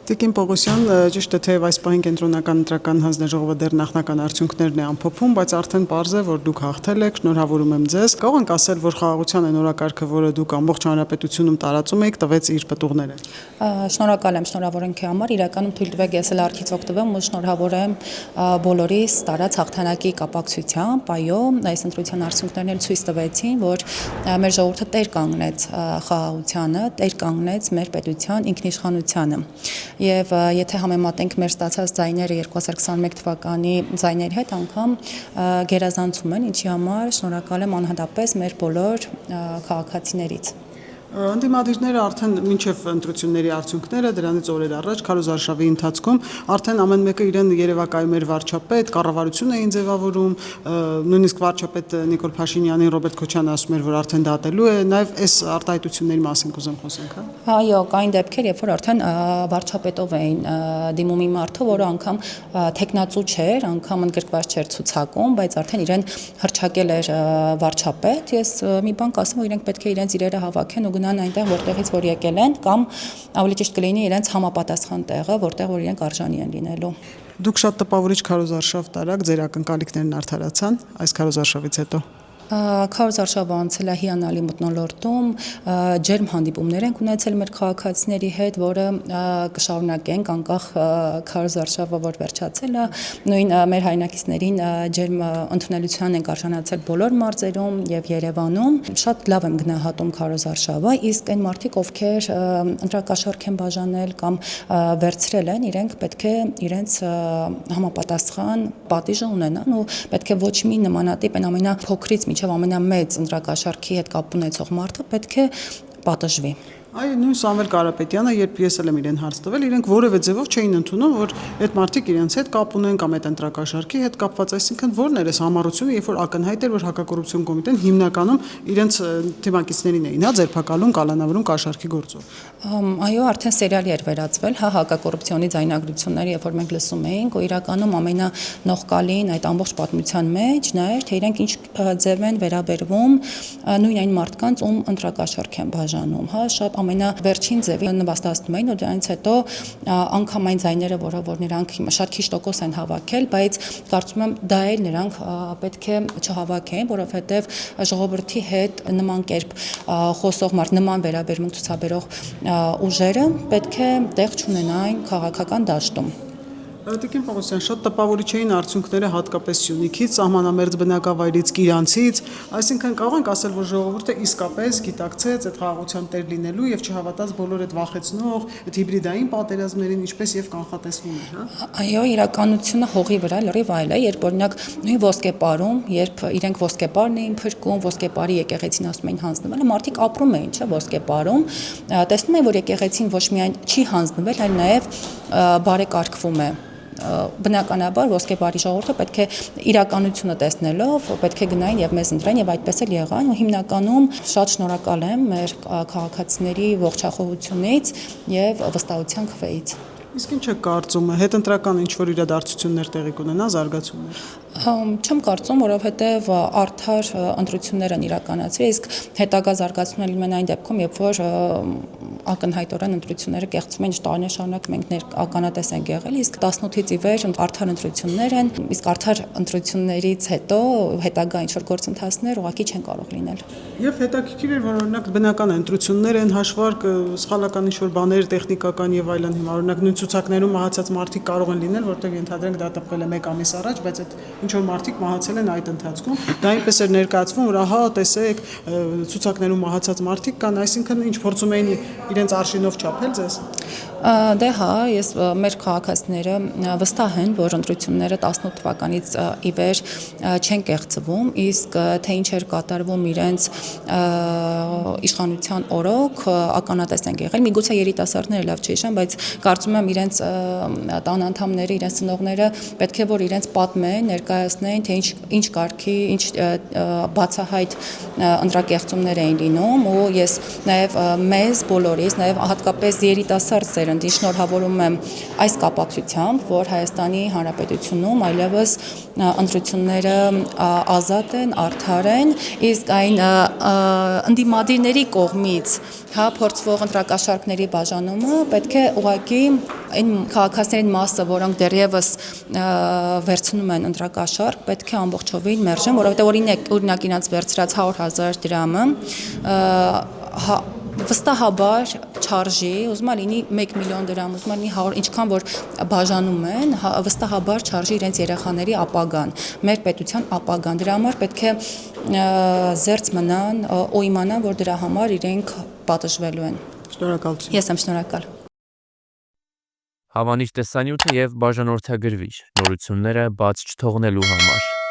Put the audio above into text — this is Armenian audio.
Տիկին Պողոսյան, ճիշտ է, թեև այս պահին կենտրոնական ընտրական հանձնաժողովը դեռ նախնական արդյունքներն է ամփոփում, բայց արդեն պարզ է, որ դուք հաղթել եք, շնորհավորում եմ ձեզ։ Կարող ենք ասել, որ խաղաղության այն օրակարգը, որը դուք ամբողջ հանրապետությունում տարածում եք, տվեց իր պտուղները։ Շնորհակալ եմ շնորհավորանքի համար, իրականում թույլ տվեք ես էլ արքից օգտվեմ ու շնորհավորեմ բոլորիս տարած հաղթանակի կապակցությամբ, այո, այս ընտրության արդյունքներն էլ ցույց տվեցին, որ մեր ժողովուրդը տեր կանգնեց խաղաղությանը, տեր կանգնեց մեր պետության ինքնիշխանությանը։ Եվ եթե համեմատենք մեր ստացած ձայները 2021 թվականի ձայների հետ, անգամ գերազանցում են, ինչի համար շնորհակալ եմ անհատապես մեր բոլոր քաղաքացիներից։ Ընդդիմադիրները արդեն մինչև ընտրությունների արդյունքները դրանից օրեր առաջ քարոզարշավի ընթացքում արդեն ամեն մեկը իրեն երևակայում էր վարչապետ, կառավարություն էին ձևավորում, նույնիսկ վարչապետ Նիկոլ Փաշինյանին Ռոբերտ Քոչյանը ասում էր, որ արդեն դատելու է, նաև այս արտահայտությունների մասին կուզեմ խոսենք, հա։ Այո, կային դեպքեր, երբ որ արդեն վարչապետով էին դիմում մի մարդը, որը անգամ թեկնածու չէր, անգամ ընդգրկված չէր ցուցակում, բայց արդեն իրեն հռչակել էր վարչապետ։ Ես մի բան կասեմ, որ իրենք պետք է իրենց իրերը հավաքեն ու գնան այնտեղ, որտեղից որ եկել են, կամ ավելի ճիշտ կլինի իրենց համապատասխան տեղը, որտեղ որ իրենք արժանի են լինելու։ Դուք շատ տպավորիչ քարոզարշավ տարաք, ձեր ակնկալիքներն արդարացան այս քարոզարշավից հետո։ Քարոզարշավը անցել է հիանալի մթնոլորտում, ջերմ հանդիպումներ ենք ունեցել մեր քաղաքացիների հետ, որը կշարունակենք անկախ քարոզարշավը, որ վերջացել է, նույն մեր հայրենակիցներին ջերմ ընդունելության ենք արժանացել բոլոր մարզերում եւ Երևանում։ Շատ լավ եմ գնահատում քարոզարշավը, իսկ այն մարդիկ, ովքեր ընտրակաշառք են բաժանել կամ վերցրել են, իրենք պետք է իրենց համապատասխան պատիժը ունենան ու պետք է ոչ մի նմանատիպ այն ամենափոքրից մինչև ամենամեծ ընտրակաշառքի հետ կապ ունեցող մարդը պետք է պատժվի։ Այ նույն Սամվել Կարապետյանը, երբ ես էլ եմ իրեն հարց տվել, իրենք որևէ ձևով չէին ընդունում, որ այդ մարդիկ իրենց հետ կապ ունեն կամ այդ ընտրակաշառքի հետ կապված, այսինքն որն էր այս համառությունը, երբ որ ակնհայտ էր, որ հակակոռուպցիոն կոմիտեն հիմնականում իրենց թիմակիցներին էին, հա, ձերբակալում, կալանավորում կաշառքի գործով։ Այո, արդեն սերիալի էր վերածվել, հա, հակակոռուպցիոնի ձայնագրությունները, երբ որ մենք լսում էինք, ու իրականում ամենանողկալին այդ ամբողջ պատմության մեջ նա էր, թե իրենք ինչ ձև են վերաբերվում նույն այն մարդկանց, ում ընտրակաշառք են բաժանում, հա, շատ ամենավերջին ձևի նվաստացնում էին ու դրանից հետո անգամ այն ձայները, որ նրանք շատ քիչ տոկոս են հավաքել, բայց կարծում եմ դա էլ նրանք պետք է չհավաքեն, որովհետև ժողովրդի հետ նման կերպ խոսող մարդ, նման վերաբերմունք ցուցաբերող ուժերը պետք է տեղ չունենային քաղաքական դաշտում։ Տիկին Պողոսյան, շատ տպավորիչ էին արդյունքները հատկապես Սյունիքից, սահմանամերձ բնակավայրից, Կիրանցից, այսինքն կարող ենք ասել, որ ժողովուրդը իսկապես գիտակցեց այդ խաղաղության տեր լինելու եւ չհավատաց բոլոր այդ վախեցնող, այդ հիբրիդային պատերազմներին, ինչպես եւ կանխատեսվում էր, հա։ Այո, իրականությունը հողի վրա լրիվ այլ է, երբ օրինակ նույն ոսկեպարում, երբ իրենք ոսկեպարն էին փրկում, ոսկեպարի եկեղեցին ասում էին հանձնվել, մարդիկ ապրում էին, չէ, ոսկեպարում, տեսնում են, որ եկեղեցին ոչ միայն չի հանձնվել, այլ նաեւ բարեկարգվում է։ Բնականաբար ոսկեպարի ժողովուրդը պետք է իրականությունը տեսնելով պետք է գնային եւ մեզ ընտրեն եւ այդպես էլ եղան ու հիմնականում շատ շնորհակալ եմ մեր քաղաքացիների ողջախոհությունից եւ վստահության քվեից։ Իսկ ինչ եք կարծում, հետընտրական ինչ որ իրադարձություններ տեղի կունենա, զարգացումներ։ Չեմ կարծում, որովհետև արդար ընտրություններ են իրականացրել, իսկ հետագա զարգացումները լինեն այն դեպքում, երբ որ ակնհայտորեն ընտրությունները կեղծվում են, տարիներ շարունակ մենք ականատես ենք եղել, իսկ 18-ից ի վեր արդար ընտրություններ են, իսկ արդար ընտրություններից հետո հետագա ինչ որ գործընթացներ ուղղակի չեն կարող լինել։ Եվ հետաքրքիր էր, որ օրինակ բնական ընտրություններ են, հաշվարկ, սխալական ինչ որ բաներ, տեխնիկական եւ այլն, հիմա օրինակ նույն ցուցակներում մահացած մարդիկ կարող են լինել, որտեղ ենթադրենք դա տպվել է 1 ամիս առաջ, բայց այդ ինչ որ մարդիկ մահացել են այդ ընթացքում, դա այնպես էր ներկայացվում, որ ահա տեսեք, ցուցակներում մահացած մարդիկ կան, այսինքն ինչ փորձում էին իրենց արշինով չափել ձեզ։ Դե հա, ես մեր քաղաքացիները վստահ են, որ ընտրությունները 18 թվականից ի վեր չեն կեղծվում, իսկ թե ինչ էր կատարվում իրենց իշխանության օրոք ականատես են եղել։ Միգուցե երիտասարդները լավ չհիշան, բայց կարծում եմ իրենց տան անդամները, իրենց ծնողները պետք է որ իրենց պատմեն, ներկայացնեն, թե ինչ կարգի, ինչ բացահայտ ընտրակեղծումներ էին լինում ու ես նաև մեզ բոլորիս, նաև հատկապես երիտասարդ սերնդին շնորհավորում եմ այս կապակցությամբ, որ Հայաստանի Հանրապետությունում այլևս ընտրությունները ազատ են, արդար են, իսկ այն ընդդիմադիրների կողմից փորձվող ընտրակաշառքների բաժանումը պետք է ուղղակի Այն քաղաքացիների մասը, որոնք դեռևս վերցնում են ընտրակաշառք, պետք է ամբողջովին մերժեն, որովհետև օրինակ իրաց վերցրած 100,000 դրամը վստահաբար չարժի, ուզում է լինի 1 միլիոն դրամ, ուզում է լինի 100, ինչքան որ բաժանում են, վստահաբար չարժի իրենց երեխաների ապագան, մեր պետության ապագան։ Դրա համար պետք է զերծ մնան ու իմանան, որ դրա համար իրենք պատժվելու են։ Շնորհակալություն։ Ես եմ շնորհակալ։ Հավանիր տեսանյութը եւ բաժանորդագրվիր նորությունները բաց չթողնելու համար։